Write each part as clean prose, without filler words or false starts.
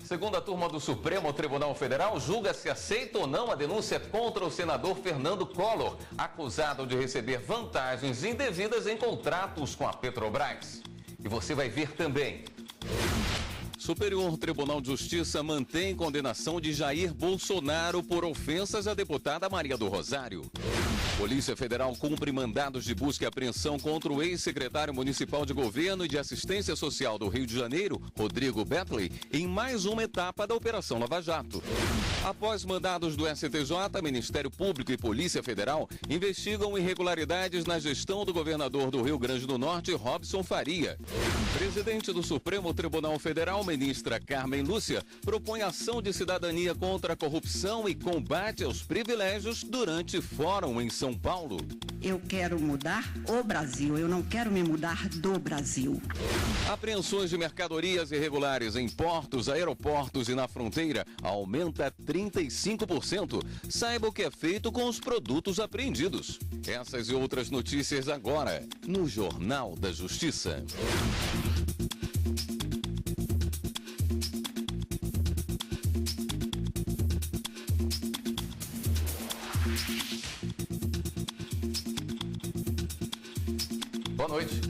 Segunda turma do Supremo Tribunal Federal julga se aceita ou não a denúncia contra o senador Fernando Collor, acusado de receber vantagens indevidas em contratos com a Petrobras. E você vai ver também. Superior Tribunal de Justiça mantém condenação de Jair Bolsonaro por ofensas à deputada Maria do Rosário. Polícia Federal cumpre mandados de busca e apreensão contra o ex-secretário municipal de Governo e de Assistência Social do Rio de Janeiro, Rodrigo Betley, em mais uma etapa da Operação Lava Jato. Após mandados do STJ, Ministério Público e Polícia Federal investigam irregularidades na gestão do governador do Rio Grande do Norte, Robson Faria. Presidente do Supremo Tribunal Federal, ministra Carmen Lúcia, propõe ação de cidadania contra a corrupção e combate aos privilégios durante fórum em São Paulo. Eu quero mudar o Brasil, eu não quero me mudar do Brasil. Apreensões de mercadorias irregulares em portos, aeroportos e na fronteira aumenta 35%. Saiba o que é feito com os produtos apreendidos. Essas e outras notícias agora no Jornal da Justiça. Boa noite.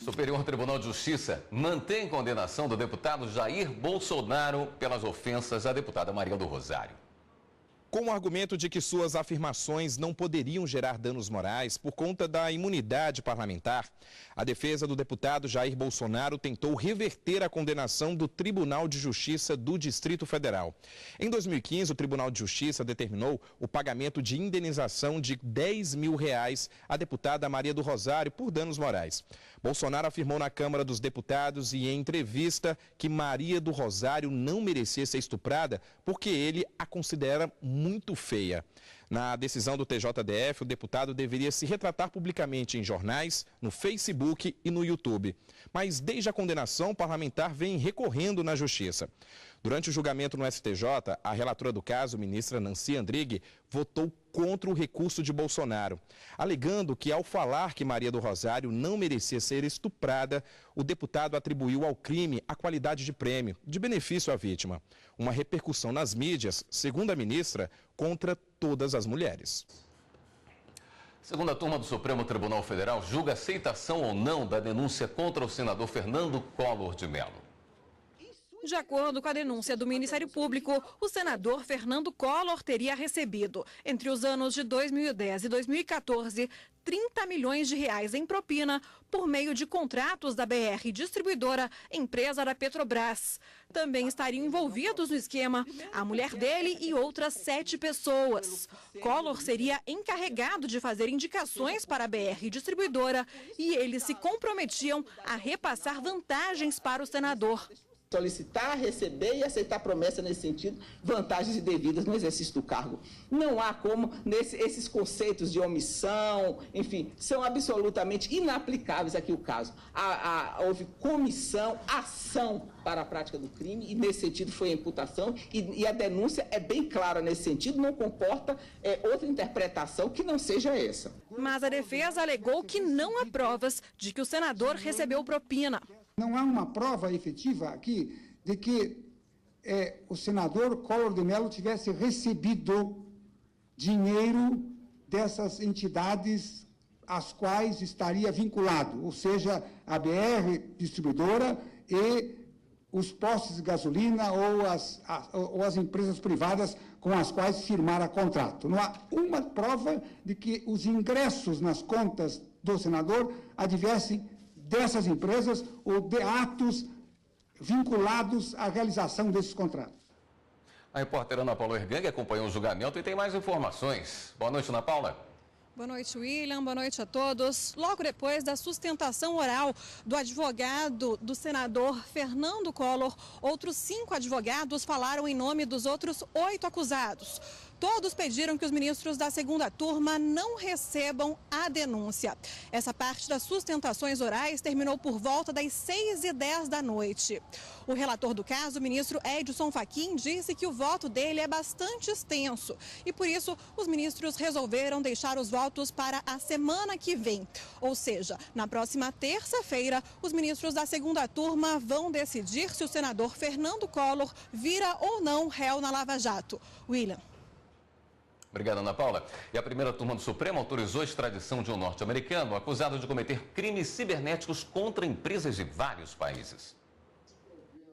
Superior Tribunal de Justiça mantém condenação do deputado Jair Bolsonaro pelas ofensas à deputada Maria do Rosário. Com o argumento de que suas afirmações não poderiam gerar danos morais por conta da imunidade parlamentar, a defesa do deputado Jair Bolsonaro tentou reverter a condenação do Tribunal de Justiça do Distrito Federal. Em 2015, o Tribunal de Justiça determinou o pagamento de indenização de R$10 mil à deputada Maria do Rosário por danos morais. Bolsonaro afirmou na Câmara dos Deputados e em entrevista que Maria do Rosário não merecia ser estuprada porque ele a considera muito feia. Na decisão do TJDF, o deputado deveria se retratar publicamente em jornais, no Facebook e no YouTube. Mas desde a condenação, o parlamentar vem recorrendo na Justiça. Durante o julgamento no STJ, a relatora do caso, ministra Nancy Andrighi, votou contra o recurso de Bolsonaro, alegando que ao falar que Maria do Rosário não merecia ser estuprada, o deputado atribuiu ao crime a qualidade de prêmio, de benefício à vítima. Uma repercussão nas mídias, segundo a ministra, contra todas as mulheres. Segunda turma do Supremo Tribunal Federal julga aceitação ou não da denúncia contra o senador Fernando Collor de Mello. De acordo com a denúncia do Ministério Público, o senador Fernando Collor teria recebido, entre os anos de 2010 e 2014, R$30 milhões em propina por meio de contratos da BR Distribuidora, empresa da Petrobras. Também estariam envolvidos no esquema a mulher dele e outras 7 pessoas. Collor seria encarregado de fazer indicações para a BR Distribuidora e eles se comprometiam a repassar vantagens para o senador. Solicitar, receber e aceitar promessa nesse sentido, vantagens indevidas no exercício do cargo. Não há como, esses conceitos de omissão, enfim, são absolutamente inaplicáveis aqui o caso. Houve comissão, ação para a prática do crime e nesse sentido foi a imputação e a denúncia é bem clara nesse sentido, não comporta outra interpretação que não seja essa. Mas a defesa alegou que não há provas de que o senador recebeu propina. Não há uma prova efetiva aqui de que o senador Collor de Mello tivesse recebido dinheiro dessas entidades às quais estaria vinculado, ou seja, a BR Distribuidora e os postos de gasolina ou as empresas privadas com as quais firmara contrato. Não há uma prova de que os ingressos nas contas do senador advessem dessas empresas ou de atos vinculados à realização desses contratos. A repórter Ana Paula Ergang acompanhou o julgamento e tem mais informações. Boa noite, Ana Paula. Boa noite, William. Boa noite a todos. Logo depois da sustentação oral do advogado do senador Fernando Collor, outros 5 advogados falaram em nome dos outros 8 acusados. Todos pediram que os ministros da segunda turma não recebam a denúncia. Essa parte das sustentações orais terminou por volta das 6h10 da noite. O relator do caso, o ministro Edson Fachin, disse que o voto dele é bastante extenso e, por isso, os ministros resolveram deixar os votos para a semana que vem. Ou seja, na próxima terça-feira, os ministros da segunda turma vão decidir se o senador Fernando Collor vira ou não réu na Lava Jato. William. Obrigado, Ana Paula. E a primeira turma do Supremo autorizou a extradição de um norte-americano acusado de cometer crimes cibernéticos contra empresas de vários países.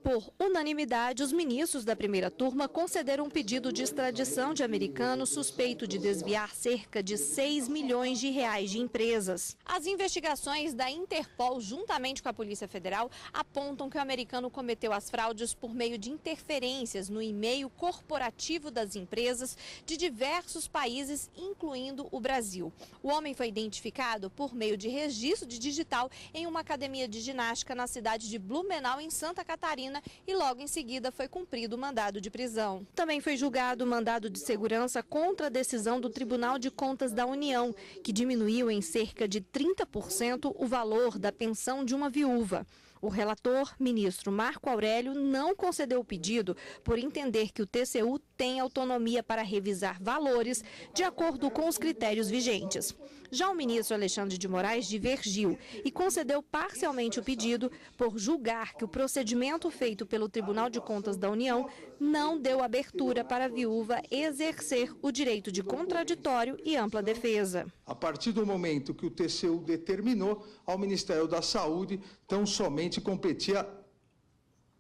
Por unanimidade, os ministros da primeira turma concederam um pedido de extradição de americano suspeito de desviar cerca de 6 milhões de reais de empresas. As investigações da Interpol, juntamente com a Polícia Federal, apontam que o americano cometeu as fraudes por meio de interferências no e-mail corporativo das empresas de diversos países, incluindo o Brasil. O homem foi identificado por meio de registro digital em uma academia de ginástica na cidade de Blumenau, em Santa Catarina, e logo em seguida foi cumprido o mandado de prisão. Também foi julgado o mandado de segurança contra a decisão do Tribunal de Contas da União, que diminuiu em cerca de 30% o valor da pensão de uma viúva. O relator, ministro Marco Aurélio, não concedeu o pedido por entender que o TCU tem autonomia para revisar valores de acordo com os critérios vigentes. Já o ministro Alexandre de Moraes divergiu e concedeu parcialmente o pedido por julgar que o procedimento feito pelo Tribunal de Contas da União não deu abertura para a viúva exercer o direito de contraditório e ampla defesa. A partir do momento que o TCU determinou, ao Ministério da Saúde tão somente competia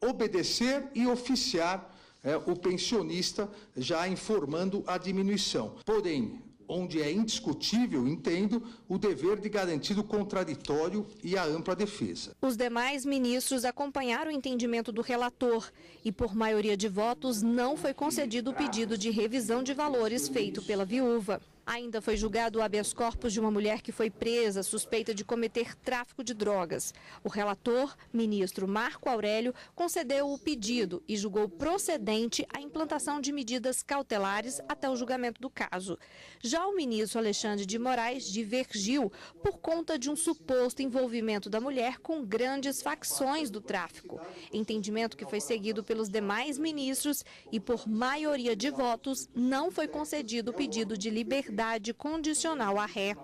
obedecer e oficiar o pensionista, já informando a diminuição. Porém, onde é indiscutível, entendo, o dever de garantir o contraditório e a ampla defesa. Os demais ministros acompanharam o entendimento do relator e, por maioria de votos, não foi concedido o pedido de revisão de valores feito pela viúva. Ainda foi julgado o habeas corpus de uma mulher que foi presa suspeita de cometer tráfico de drogas. O relator, ministro Marco Aurélio, concedeu o pedido e julgou procedente a implantação de medidas cautelares até o julgamento do caso. Já o ministro Alexandre de Moraes divergiu por conta de um suposto envolvimento da mulher com grandes facções do tráfico. Entendimento que foi seguido pelos demais ministros e, por maioria de votos, não foi concedido o pedido de liberdade condicional à ré.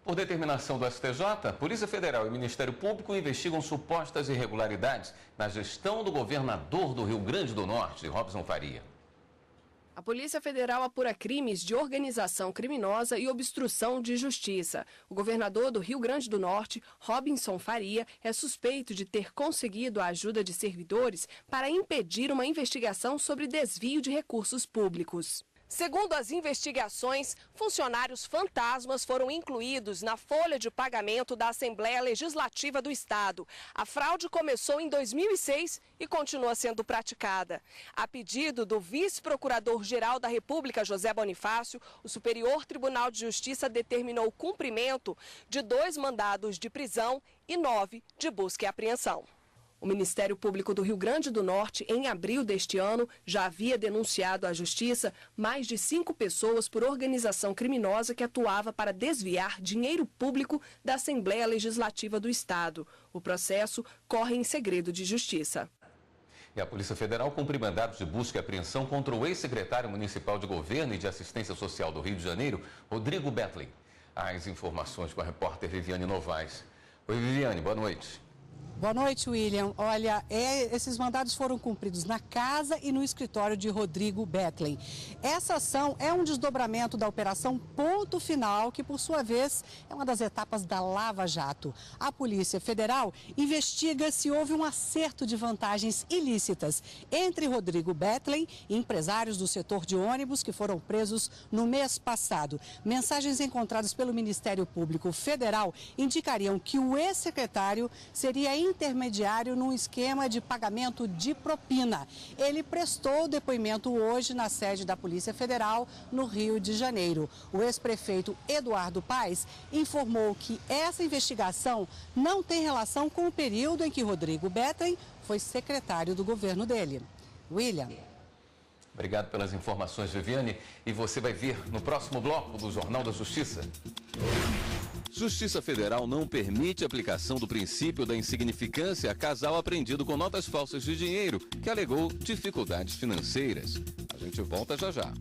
Por determinação do STJ, Polícia Federal e Ministério Público investigam supostas irregularidades na gestão do governador do Rio Grande do Norte, Robson Faria. A Polícia Federal apura crimes de organização criminosa e obstrução de justiça. O governador do Rio Grande do Norte, Robson Faria, é suspeito de ter conseguido a ajuda de servidores para impedir uma investigação sobre desvio de recursos públicos. Segundo as investigações, funcionários fantasmas foram incluídos na folha de pagamento da Assembleia Legislativa do Estado. A fraude começou em 2006 e continua sendo praticada. A pedido do vice-procurador-geral da República, José Bonifácio, o Superior Tribunal de Justiça determinou o cumprimento de 2 mandados de prisão e 9 de busca e apreensão. O Ministério Público do Rio Grande do Norte, em abril deste ano, já havia denunciado à Justiça mais de 5 pessoas por organização criminosa que atuava para desviar dinheiro público da Assembleia Legislativa do Estado. O processo corre em segredo de justiça. E a Polícia Federal cumpre mandados de busca e apreensão contra o ex-secretário municipal de Governo e de Assistência Social do Rio de Janeiro, Rodrigo Betlin. As informações com a repórter Viviane Novaes. Oi, Viviane, boa noite. Boa noite, William. Olha, esses mandados foram cumpridos na casa e no escritório de Rodrigo Betlin. Essa ação é um desdobramento da Operação Ponto Final, que, por sua vez, é uma das etapas da Lava Jato. A Polícia Federal investiga se houve um acerto de vantagens ilícitas entre Rodrigo Betlin e empresários do setor de ônibus que foram presos no mês passado. Mensagens encontradas pelo Ministério Público Federal indicariam que o ex-secretário seria intermediário num esquema de pagamento de propina. Ele prestou depoimento hoje na sede da Polícia Federal, no Rio de Janeiro. O ex-prefeito Eduardo Paes informou que essa investigação não tem relação com o período em que Rodrigo Betlin foi secretário do governo dele. William. Obrigado pelas informações, Viviane. E você vai ver no próximo bloco do Jornal da Justiça. Justiça Federal não permite a aplicação do princípio da insignificância a casal apreendido com notas falsas de dinheiro, que alegou dificuldades financeiras. A gente volta já já.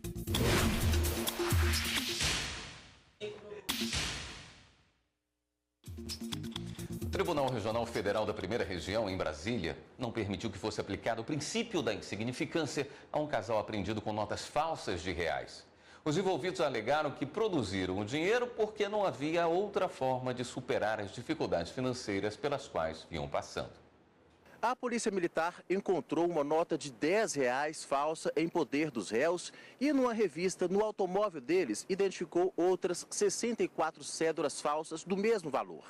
O Tribunal Regional Federal da Primeira Região, em Brasília, não permitiu que fosse aplicado o princípio da insignificância a um casal apreendido com notas falsas de reais. Os envolvidos alegaram que produziram o dinheiro porque não havia outra forma de superar as dificuldades financeiras pelas quais vinham passando. A Polícia Militar encontrou uma nota de R$10 falsa em poder dos réus e numa revista no automóvel deles identificou outras 64 cédulas falsas do mesmo valor.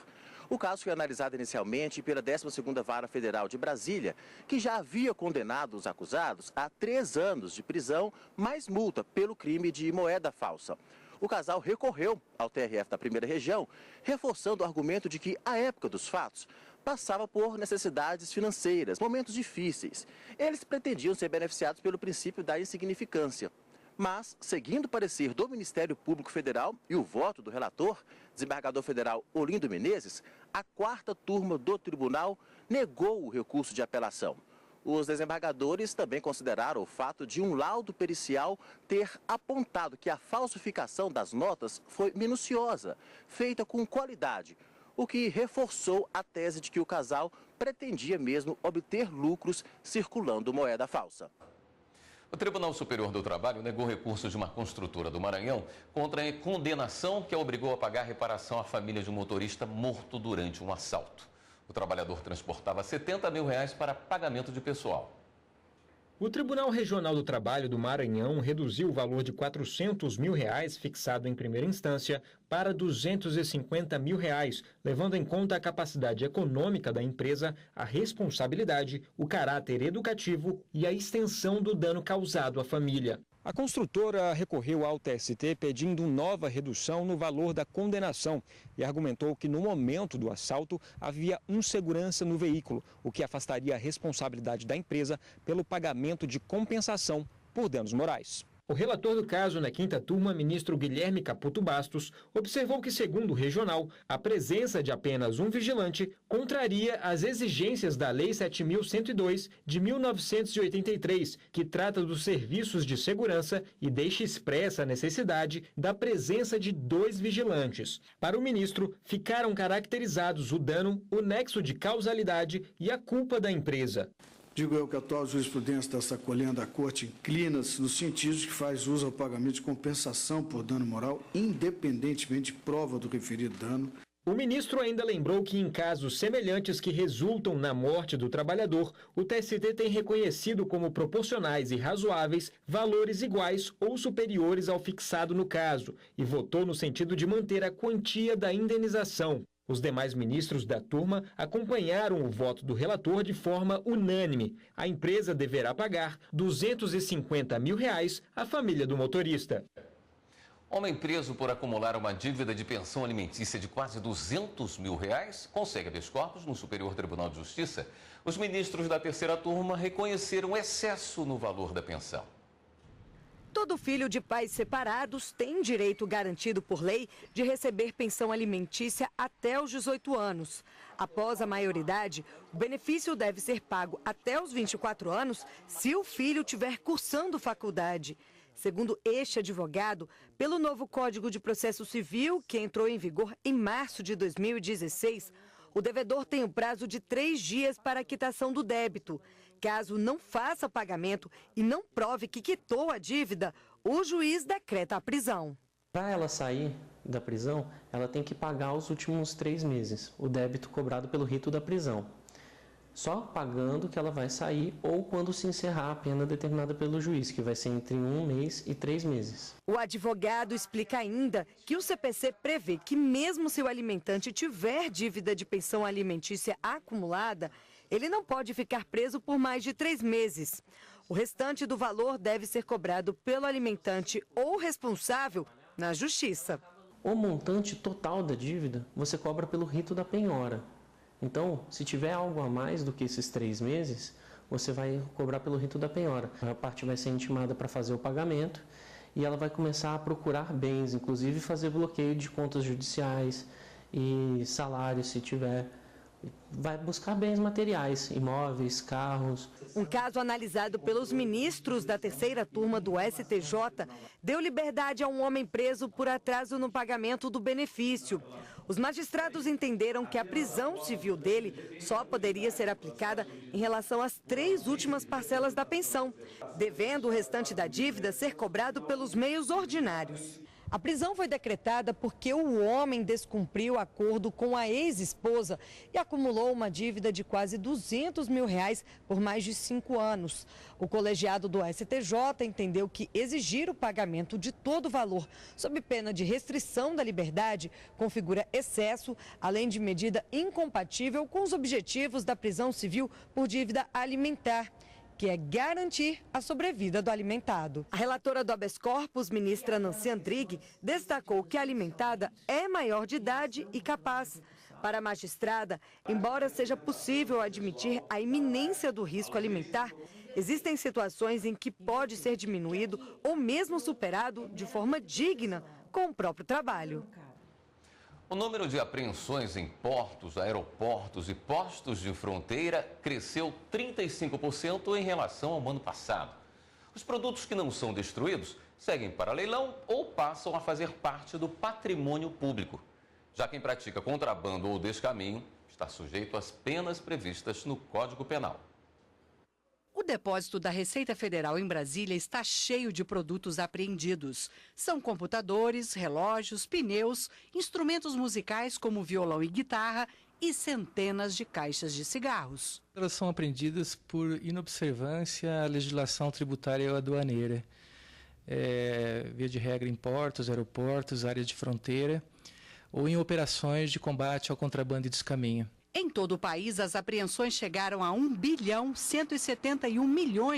O caso foi analisado inicialmente pela 12ª Vara Federal de Brasília, que já havia condenado os acusados a 3 anos de prisão, mais multa pelo crime de moeda falsa. O casal recorreu ao TRF da Primeira Região, reforçando o argumento de que a época dos fatos passava por necessidades financeiras, momentos difíceis. Eles pretendiam ser beneficiados pelo princípio da insignificância. Mas, seguindo o parecer do Ministério Público Federal e o voto do relator, desembargador federal Olindo Menezes, a 4ª turma do tribunal negou o recurso de apelação. Os desembargadores também consideraram o fato de um laudo pericial ter apontado que a falsificação das notas foi minuciosa, feita com qualidade, o que reforçou a tese de que o casal pretendia mesmo obter lucros circulando moeda falsa. O Tribunal Superior do Trabalho negou recurso de uma construtora do Maranhão contra a condenação que a obrigou a pagar reparação à família de um motorista morto durante um assalto. O trabalhador transportava R$70 mil para pagamento de pessoal. O Tribunal Regional do Trabalho do Maranhão reduziu o valor de R$400 mil fixado em primeira instância para R$250 mil, levando em conta a capacidade econômica da empresa, a responsabilidade, o caráter educativo e a extensão do dano causado à família. A construtora recorreu ao TST pedindo nova redução no valor da condenação e argumentou que no momento do assalto havia um segurança no veículo, o que afastaria a responsabilidade da empresa pelo pagamento de compensação por danos morais. O relator do caso na 5ª turma, ministro Guilherme Caputo Bastos, observou que, segundo o regional, a presença de apenas um vigilante contraria as exigências da Lei 7.102 de 1983, que trata dos serviços de segurança e deixa expressa a necessidade da presença de 2 vigilantes. Para o ministro, ficaram caracterizados o dano, o nexo de causalidade e a culpa da empresa. Digo eu que a atual jurisprudência está se acolhendo à Corte inclina-se no sentido de que faz uso ao pagamento de compensação por dano moral, independentemente de prova do referido dano. O ministro ainda lembrou que em casos semelhantes que resultam na morte do trabalhador, o TST tem reconhecido como proporcionais e razoáveis valores iguais ou superiores ao fixado no caso e votou no sentido de manter a quantia da indenização. Os demais ministros da turma acompanharam o voto do relator de forma unânime. A empresa deverá pagar R$250 mil à família do motorista. Homem preso por acumular uma dívida de pensão alimentícia de quase R$200 mil consegue habeas corpus no Superior Tribunal de Justiça. Os ministros da 3ª turma reconheceram excesso no valor da pensão. Todo filho de pais separados tem direito garantido por lei de receber pensão alimentícia até os 18 anos. Após a maioridade, o benefício deve ser pago até os 24 anos se o filho estiver cursando faculdade. Segundo este advogado, pelo novo Código de Processo Civil, que entrou em vigor em março de 2016, o devedor tem o prazo de 3 dias para a quitação do débito. Caso não faça pagamento e não prove que quitou a dívida, o juiz decreta a prisão. Para ela sair da prisão, ela tem que pagar os últimos 3 meses, o débito cobrado pelo rito da prisão. Só pagando que ela vai sair ou quando se encerrar a pena determinada pelo juiz, que vai ser entre 1 mês e 3 meses. O advogado explica ainda que o CPC prevê que mesmo se o alimentante tiver dívida de pensão alimentícia acumulada, ele não pode ficar preso por mais de 3 meses. O restante do valor deve ser cobrado pelo alimentante ou responsável na justiça. O montante total da dívida você cobra pelo rito da penhora. Então, se tiver algo a mais do que esses 3 meses, você vai cobrar pelo rito da penhora. A parte vai ser intimada para fazer o pagamento e ela vai começar a procurar bens, inclusive fazer bloqueio de contas judiciais e salários, se tiver. Vai buscar bens materiais, imóveis, carros. Um caso analisado pelos ministros da terceira turma do STJ deu liberdade a um homem preso por atraso no pagamento do benefício. Os magistrados entenderam que a prisão civil dele só poderia ser aplicada em relação às 3 últimas parcelas da pensão, devendo o restante da dívida ser cobrado pelos meios ordinários. A prisão foi decretada porque o homem descumpriu acordo com a ex-esposa e acumulou uma dívida de quase R$200 mil por mais de 5 anos. O colegiado do STJ entendeu que exigir o pagamento de todo o valor, sob pena de restrição da liberdade, configura excesso, além de medida incompatível com os objetivos da prisão civil por dívida alimentar, que é garantir a sobrevida do alimentado. A relatora do habeas corpus, ministra Nancy Andrighi, destacou que a alimentada é maior de idade e capaz. Para a magistrada, embora seja possível admitir a iminência do risco alimentar, existem situações em que pode ser diminuído ou mesmo superado de forma digna com o próprio trabalho. O número de apreensões em portos, aeroportos e postos de fronteira cresceu 35% em relação ao ano passado. Os produtos que não são destruídos seguem para leilão ou passam a fazer parte do patrimônio público. Já quem pratica contrabando ou descaminho está sujeito às penas previstas no Código Penal. O depósito da Receita Federal em Brasília está cheio de produtos apreendidos. São computadores, relógios, pneus, instrumentos musicais como violão e guitarra e centenas de caixas de cigarros. Elas são apreendidas por inobservância à legislação tributária ou aduaneira. Via de regra em portos, aeroportos, áreas de fronteira ou em operações de combate ao contrabando e descaminho. Em todo o país, as apreensões chegaram a R$1,171 bilhão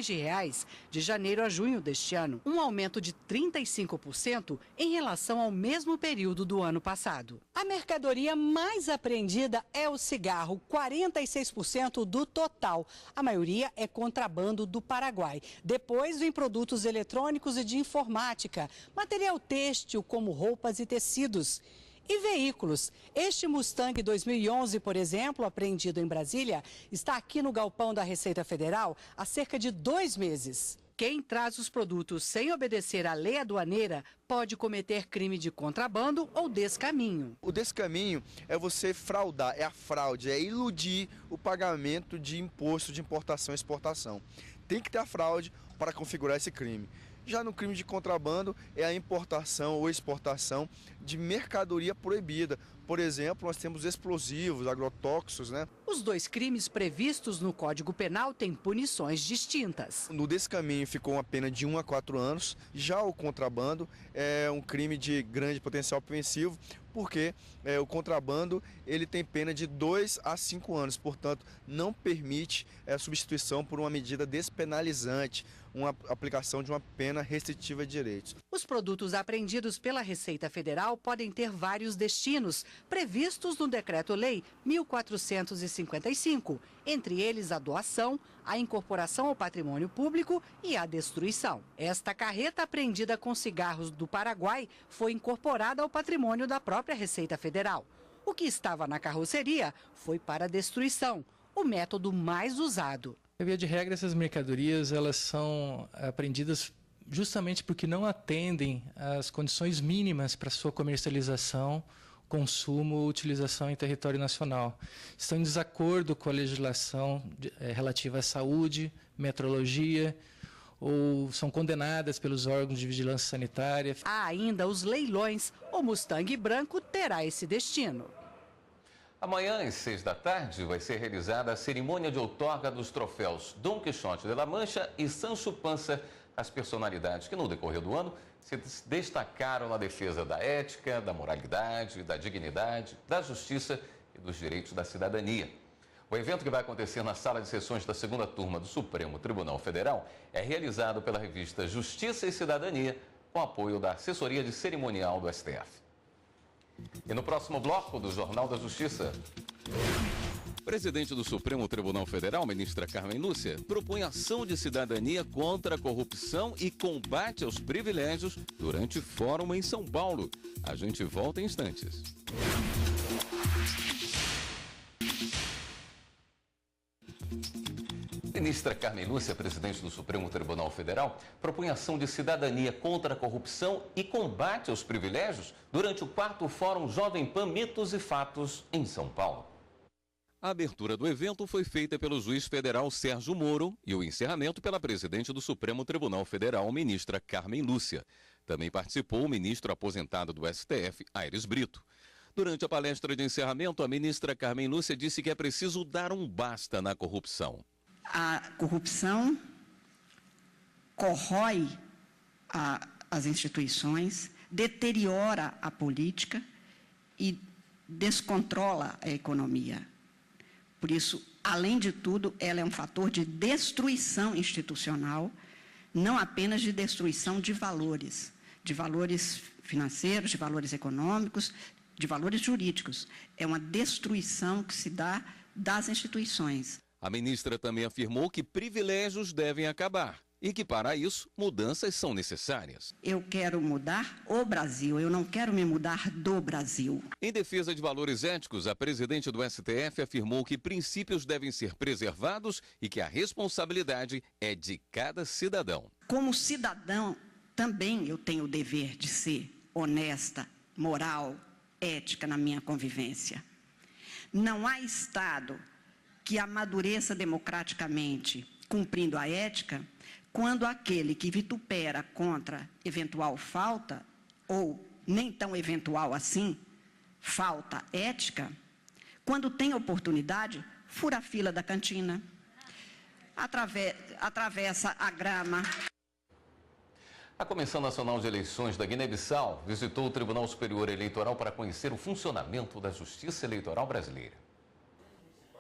de janeiro a junho deste ano, um aumento de 35% em relação ao mesmo período do ano passado. A mercadoria mais apreendida é o cigarro, 46% do total. A maioria é contrabando do Paraguai. Depois vem produtos eletrônicos e de informática, material têxtil como roupas e tecidos. E veículos. Este Mustang 2011, por exemplo, apreendido em Brasília, está aqui no galpão da Receita Federal há cerca de 2 meses. Quem traz os produtos sem obedecer à lei aduaneira pode cometer crime de contrabando ou descaminho. O descaminho é você fraudar, é a fraude, é iludir o pagamento de imposto de importação e exportação. Tem que ter a fraude para configurar esse crime. Já no crime de contrabando é a importação ou exportação de mercadoria proibida. Por exemplo, nós temos explosivos, agrotóxicos, né? Os 2 crimes previstos no Código Penal têm punições distintas. No descaminho ficou uma pena de 1 a 4 anos. Já o contrabando é um crime de grande potencial ofensivo, porque o contrabando ele tem pena de 2 a 5 anos. Portanto, não permite a substituição por uma medida despenalizante, uma aplicação de uma pena restritiva de direitos. Os produtos apreendidos pela Receita Federal podem ter vários destinos, previstos no Decreto-Lei 1455, entre eles a doação, a incorporação ao patrimônio público e a destruição. Esta carreta apreendida com cigarros do Paraguai foi incorporada ao patrimônio da própria Receita Federal. O que estava na carroceria foi para a destruição, o método mais usado. Via de regra, essas mercadorias elas são apreendidas justamente porque não atendem às condições mínimas para sua comercialização, consumo ou utilização em território nacional. Estão em desacordo com a legislação relativa à saúde, metrologia, ou são condenadas pelos órgãos de vigilância sanitária. Há ainda os leilões. O Mustang branco terá esse destino. Amanhã, às 6 da tarde, vai ser realizada a cerimônia de outorga dos troféus Dom Quixote de La Mancha e Sancho Panza, as personalidades que no decorrer do ano se destacaram na defesa da ética, da moralidade, da dignidade, da justiça e dos direitos da cidadania. O evento, que vai acontecer na sala de sessões da 2ª turma do Supremo Tribunal Federal, é realizado pela revista Justiça e Cidadania, com apoio da Assessoria de Cerimonial do STF. E no próximo bloco do Jornal da Justiça... Presidente do Supremo Tribunal Federal, ministra Carmen Lúcia, propõe ação de cidadania contra a corrupção e combate aos privilégios durante fórum em São Paulo. A gente volta em instantes. Ministra Carmen Lúcia, presidente do Supremo Tribunal Federal, propõe ação de cidadania contra a corrupção e combate aos privilégios durante o 4º Fórum Jovem Pan Mitos e Fatos em São Paulo. A abertura do evento foi feita pelo juiz federal Sérgio Moro e o encerramento pela presidente do Supremo Tribunal Federal, ministra Carmen Lúcia. Também participou o ministro aposentado do STF, Aires Brito. Durante a palestra de encerramento, a ministra Carmen Lúcia disse que é preciso dar um basta na corrupção. A corrupção corrói as instituições, deteriora a política e descontrola a economia. Por isso, além de tudo, ela é um fator de destruição institucional, não apenas de destruição de valores financeiros, de valores econômicos, de valores jurídicos. É uma destruição que se dá das instituições. A ministra também afirmou que privilégios devem acabar e que, para isso, mudanças são necessárias. Eu quero mudar o Brasil, eu não quero me mudar do Brasil. Em defesa de valores éticos, a presidente do STF afirmou que princípios devem ser preservados e que a responsabilidade é de cada cidadão. Como cidadão, também eu tenho o dever de ser honesta, moral, ética na minha convivência. Não há Estado que amadureça democraticamente, cumprindo a ética, quando aquele que vitupera contra eventual falta, ou nem tão eventual assim, falta ética, quando tem oportunidade, fura a fila da cantina, atravessa a grama. A Comissão Nacional de Eleições da Guiné-Bissau visitou o Tribunal Superior Eleitoral para conhecer o funcionamento da Justiça Eleitoral brasileira.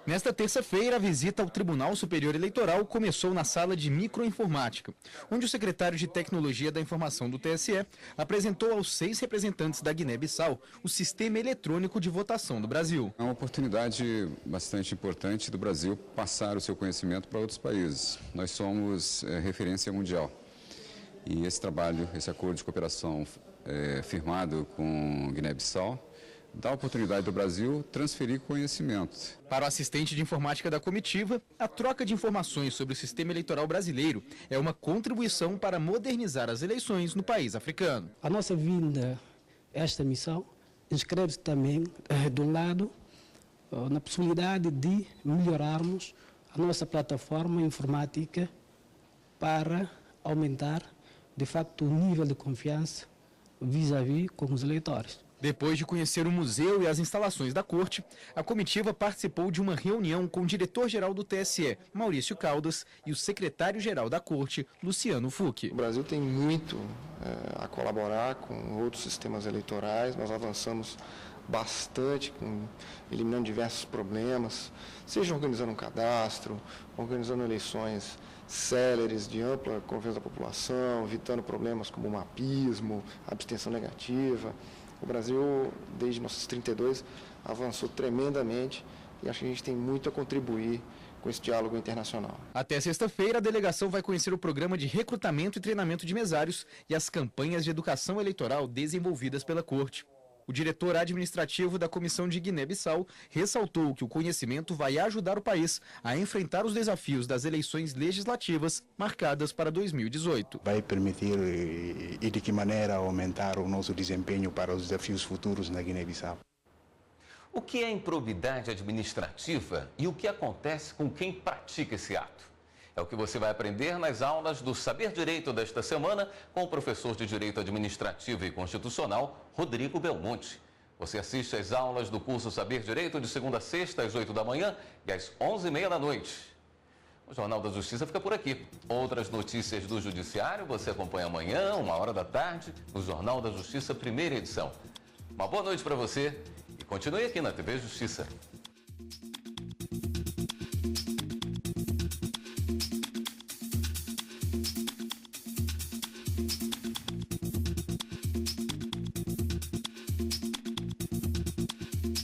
Nesta terça-feira, a visita ao Tribunal Superior Eleitoral começou na sala de microinformática, onde o secretário de Tecnologia da Informação do TSE apresentou aos 6 representantes da Guiné-Bissau o sistema eletrônico de votação do Brasil. É uma oportunidade bastante importante do Brasil passar o seu conhecimento para outros países. Nós somos referência mundial e esse trabalho, esse acordo de cooperação firmado com Guiné-Bissau, dá a oportunidade do Brasil transferir conhecimento. Para o assistente de informática da comitiva, a troca de informações sobre o sistema eleitoral brasileiro é uma contribuição para modernizar as eleições no país africano. A nossa vinda a esta missão inscreve-se também, de um lado, na possibilidade de melhorarmos a nossa plataforma informática para aumentar, de facto, o nível de confiança vis-à-vis com os eleitores. Depois de conhecer o museu e as instalações da corte, a comitiva participou de uma reunião com o diretor-geral do TSE, Maurício Caldas, e o secretário-geral da corte, Luciano Fucchi. O Brasil tem muito a colaborar com outros sistemas eleitorais, nós avançamos bastante, eliminando diversos problemas, seja organizando um cadastro, organizando eleições céleres, de ampla confiança da população, evitando problemas como o mapismo, abstenção negativa. O Brasil, desde 1932, avançou tremendamente e acho que a gente tem muito a contribuir com esse diálogo internacional. Até sexta-feira, a delegação vai conhecer o programa de recrutamento e treinamento de mesários e as campanhas de educação eleitoral desenvolvidas pela Corte. O diretor administrativo da Comissão de Guiné-Bissau ressaltou que o conhecimento vai ajudar o país a enfrentar os desafios das eleições legislativas marcadas para 2018. Vai permitir e de que maneira aumentar o nosso desempenho para os desafios futuros na Guiné-Bissau. O que é improbidade administrativa e o que acontece com quem pratica esse ato? É o que você vai aprender nas aulas do Saber Direito desta semana com o professor de Direito Administrativo e Constitucional, Rodrigo Belmonte. Você assiste às aulas do curso Saber Direito de segunda a sexta, às 8 da manhã e às 11h30 da noite. O Jornal da Justiça fica por aqui. Outras notícias do Judiciário você acompanha amanhã, 13h, no Jornal da Justiça, primeira edição. Uma boa noite para você e continue aqui na TV Justiça.